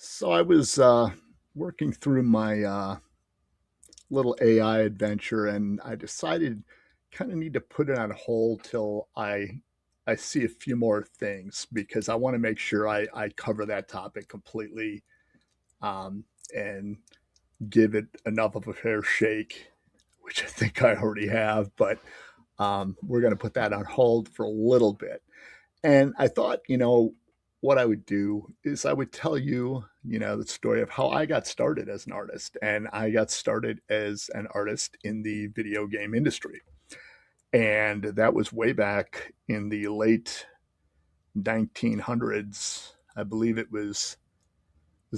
So I was working through my little AI adventure, and I decided kind of need to put it on hold till I see a few more things because I want to make sure I cover that topic completely um, and give it enough of a fair shake, which I think I already have. But we're going to put that on hold for a little bit. And I thought, what I would do is I would tell you, the story of how I got started as an artist. And I got started as an artist in the video game industry. And that was way back in the late 1900s. I believe it was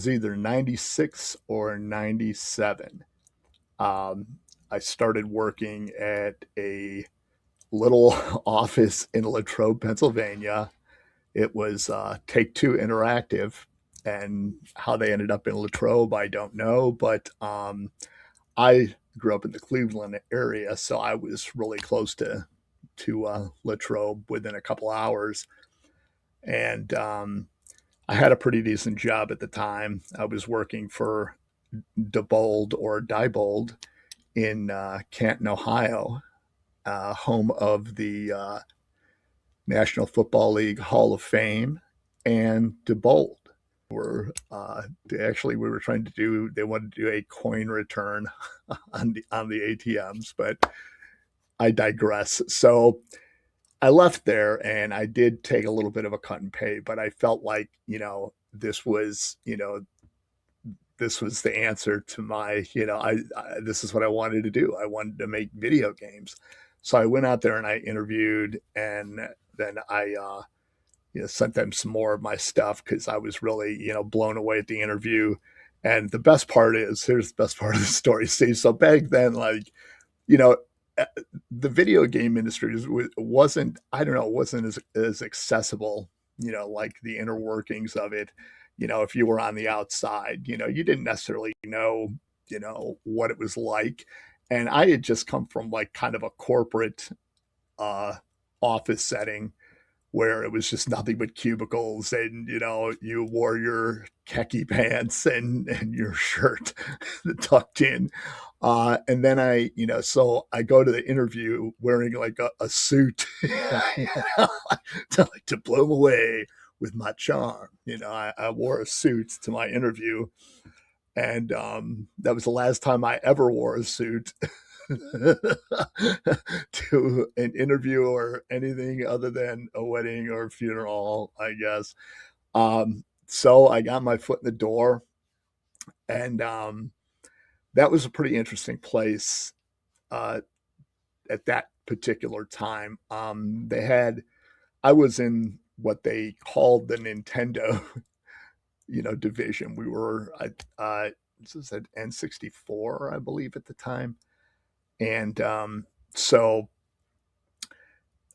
either 96 or 97. Um, I started working at a little office in Latrobe, Pennsylvania. It was Take Two Interactive, and how they ended up in Latrobe, I don't know. But I grew up in the Cleveland area, so I was really close to Latrobe within a couple hours, and I had a pretty decent job at the time. I was working for Diebold in Canton, Ohio, home of the National Football League Hall of Fame, and Diebold were actually we were trying to do they wanted to do a coin return on the ATMs, but I digress. So I left there and I did take a little bit of a cut and pay, but I felt like this was the answer to my I this is what I wanted to do. I wanted to make video games. So I went out there and I interviewed, and then I sent them some more of my stuff because I was really, blown away at the interview. And the best part is, here's the best part of the story, Steve. So back then, like, you know, uh, the video game industry wasn't, I don't know, wasn't as accessible, like the inner workings of it. If you were on the outside, you didn't necessarily know, what it was like. And I had just come from like kind of a corporate uh, office setting where it was just nothing but cubicles, and you wore your khaki pants and your shirt tucked in, and then so I go to the interview wearing like a suit to blow them away with my charm. I wore a suit to my interview, and that was the last time I ever wore a suit to an interview or anything other than a wedding or a funeral, I guess. So I got my foot in the door, and that was a pretty interesting place uh, at that particular time. I was in what they called the Nintendo, division. We were, this is at N64, I believe, at the time, and so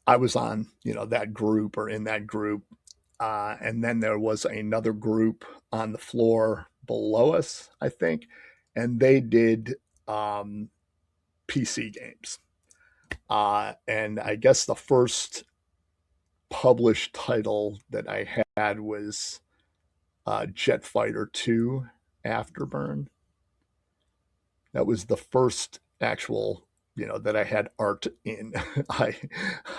I was on, that group or in that group. And then there was another group on the floor below us, I think, and they did PC games. And I guess the first published title that I had was Jet Fighter 2 Afterburn. That was the first actual, that I had art in. I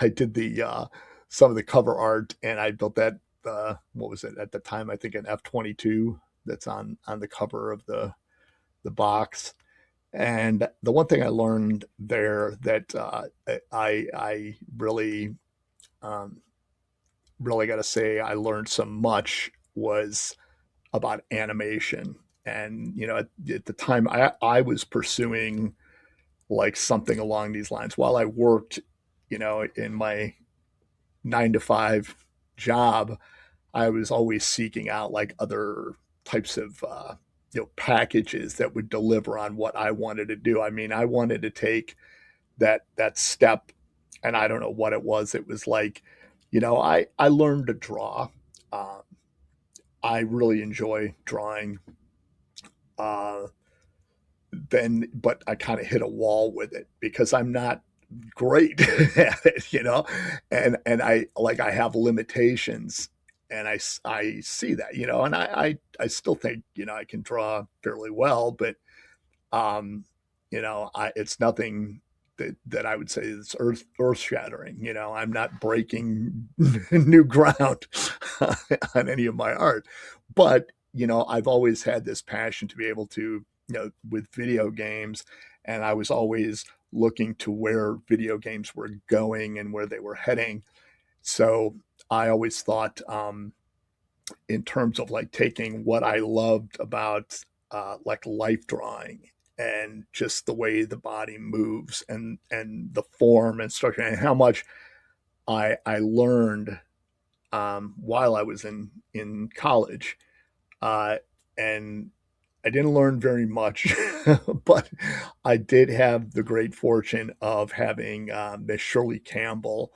I did the some of the cover art, and I built that. What was it at the time? I think an F-22 that's on the cover of the box. And the one thing I learned there that I um, really got to say I learned so much was about animation. And at the time, I was pursuing like something along these lines while I worked, in my 9 to 5 job. I was always seeking out like other types of packages that would deliver on what I wanted to do. I mean, I wanted to take that step, and I don't know what it was. It was like, I learned to draw. Um, I really enjoy drawing. Uh, but I kind of hit a wall with it because I'm not great at it, and I have limitations, and I see that, and I still think, I can draw fairly well, but um, it's nothing that I would say is earth shattering. I'm not breaking new ground on any of my art, but I've always had this passion to be able to, with video games, and I was always looking to where video games were going and where they were heading. So I always thought, in terms of like taking what I loved about like life drawing and just the way the body moves and the form and structure and how much I learned while I was in college, uh, and I didn't learn very much, but I did have the great fortune of having Miss Shirley Campbell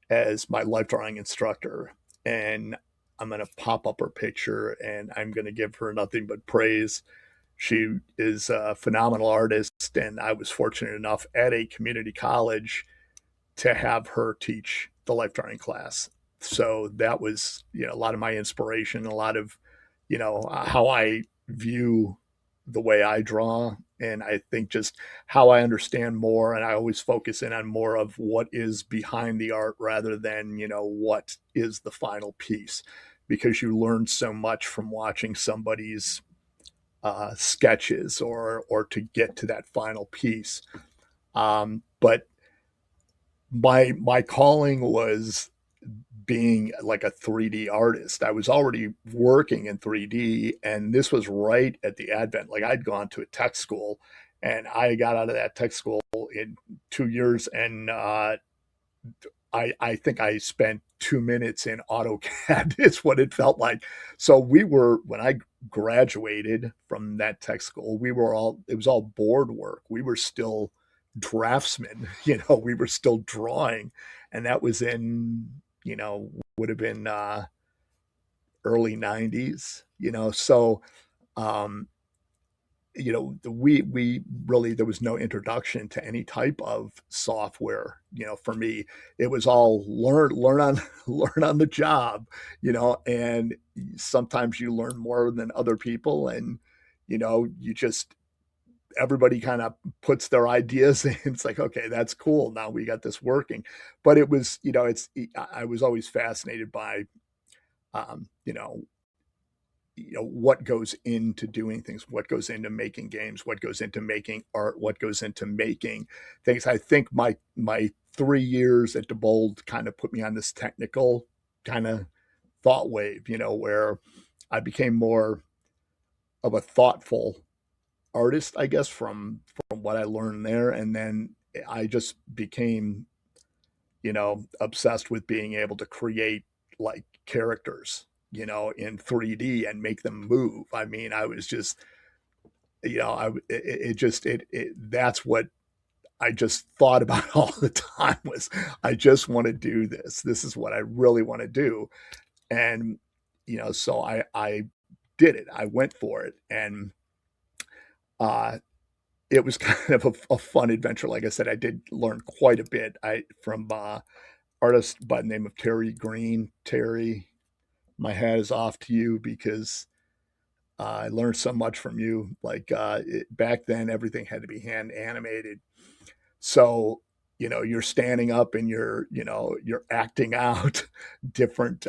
as my life drawing instructor. And I'm going to pop up her picture and I'm going to give her nothing but praise. She is a phenomenal artist, and I was fortunate enough at a community college to have her teach the life drawing class. So that was, a lot of my inspiration, a lot of, how I view the way I draw. And I think just how I understand more, and I always focus in on more of what is behind the art rather than, what is the final piece, because you learn so much from watching somebody's sketches or to get to that final piece. But my calling was being like a 3D artist. I was already working in 3D, and this was right at the advent. Like, I'd gone to a tech school, and I got out of that tech school in 2 years, and I think I spent 2 minutes in AutoCAD. Is what it felt like. So when I graduated from that tech school, it was all board work. We were still draftsmen, we were still drawing, and that was in, would have been early 90s, so um, we really, there was no introduction to any type of software. For me, it was all learn on learn on the job, and sometimes you learn more than other people, and you just, everybody kind of puts their ideas in. It's like, okay, that's cool, now we got this working. But it was, I was always fascinated by um, you know what goes into doing things, what goes into making games, what goes into making art, what goes into making things. I think my 3 years at DeBold kind of put me on this technical kind of thought wave, where I became more of a thoughtful artist, I guess, from what I learned there. And then I just became, obsessed with being able to create like characters, in 3D and make them move. I mean, I was just, that's what I just thought about all the time was, I just want to do this. This is what I really want to do. And, so I did it. I went for it. And uh, it was kind of a fun adventure. Like I said, I did learn quite a bit from artist by the name of Terry Green. Terry, my hat is off to you, because I learned so much from you. Like, back then, everything had to be hand animated. So, you're standing up and you're acting out different,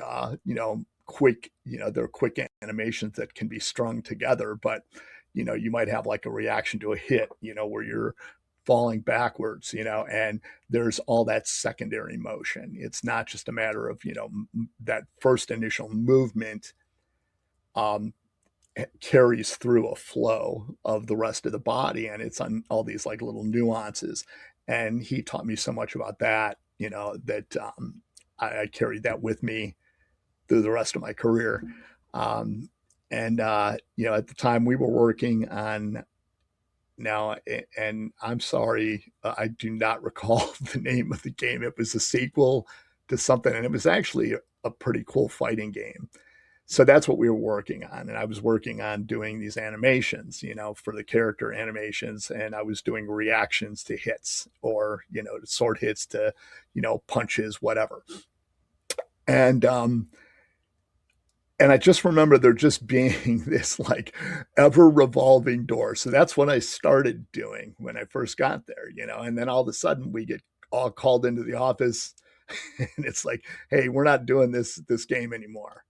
quick, there are quick animations that can be strung together, but, you might have like a reaction to a hit, where you're falling backwards, and there's all that secondary motion. It's not just a matter of, that first initial movement um, carries through a flow of the rest of the body, and it's on all these like little nuances. And he taught me so much about that, that I carried that with me through the rest of my career. um, and at the time we were working on, now, and I'm sorry, I do not recall the name of the game. It was a sequel to something, and it was actually a pretty cool fighting game. So that's what we were working on. And I was working on doing these animations, for the character animations. And I was doing reactions to hits, or, to sword hits, to, punches, whatever. And And I just remember there just being this like ever revolving door. So that's what I started doing when I first got there, you know. And then all of a sudden we get all called into the office and it's like, hey, we're not doing this game anymore.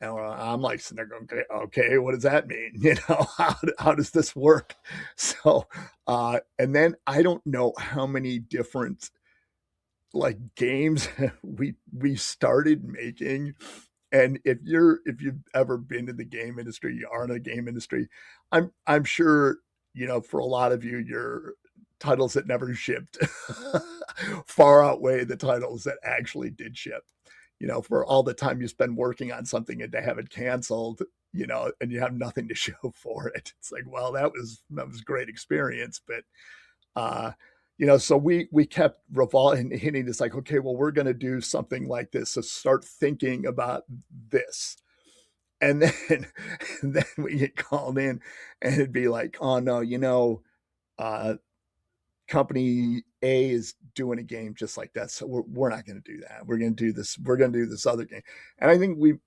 And I'm like sitting there going, okay, what does that mean? You know, how does this work? So, and then I don't know how many different like games we started making. And if you've ever been in the game industry, you are in the game industry, I'm sure, you know, for a lot of you, your titles that never shipped far outweigh the titles that actually did ship. You know, for all the time you spend working on something and to have it canceled, you know, and you have nothing to show for it. It's like, well, that was a great experience, but uh, you know, so we kept revolving, hitting this like, okay, well, we're going to do something like this. So start thinking about this, and then and then we get called in, and it'd be like, oh no, you know, uh, company A is doing a game just like that. So we're not going to do that. We're going to do this. We're going to do this other game. And I think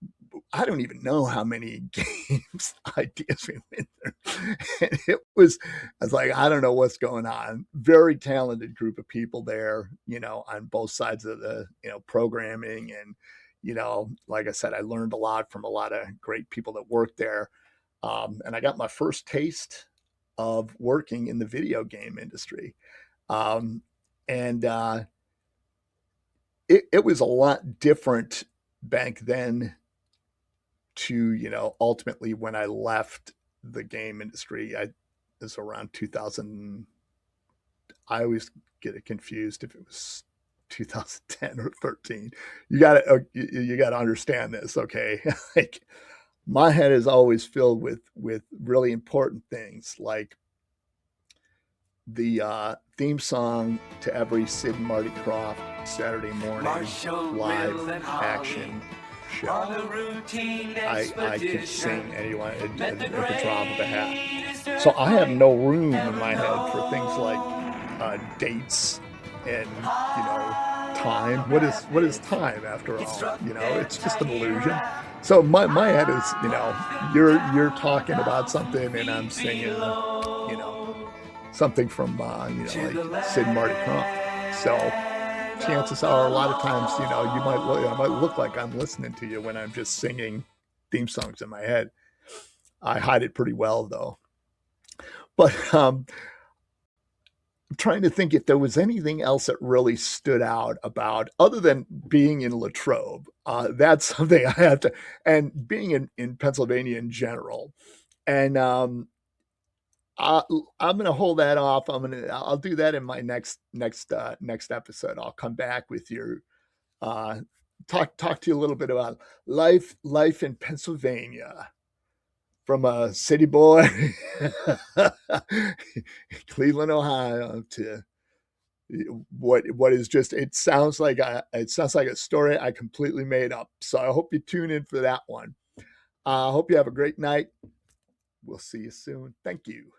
I don't even know how many games ideas we went through. And I was like, I don't know what's going on. Very talented group of people there, you know, on both sides of the, you know, programming. And, you know, like I said, I learned a lot from a lot of great people that worked there. And I got my first taste of working in the video game industry. Um, and it was a lot different back then to, you know, ultimately when I left the game industry. I was around 2000. I always get it confused if it was 2010 or 13. You got to understand this, okay? Like my head is always filled with really important things like the theme song to every Sid and Marty Krofft Saturday morning live action show. I can sing anyone at the drop of a hat. So I have no room in my head for things like dates and, you know, time. What is time after all? You know, it's just an illusion. So my head is, you know, you're talking about something and I'm singing, you know, something from you know, like Sid and Marty Krofft. So chances are, a lot of times, you know, I might look like I'm listening to you when I'm just singing theme songs in my head. I hide it pretty well though. But I'm trying to think if there was anything else that really stood out about other than being in Latrobe. That's something I have to, and being in Pennsylvania in general. And I, I'm going to hold that off. I'll do that in my next episode. I'll come back with your uh, talk to you a little bit about life in Pennsylvania from a city boy, Cleveland, Ohio, to what is just. It sounds like a story I completely made up. So I hope you tune in for that one. I hope you have a great night. We'll see you soon. Thank you.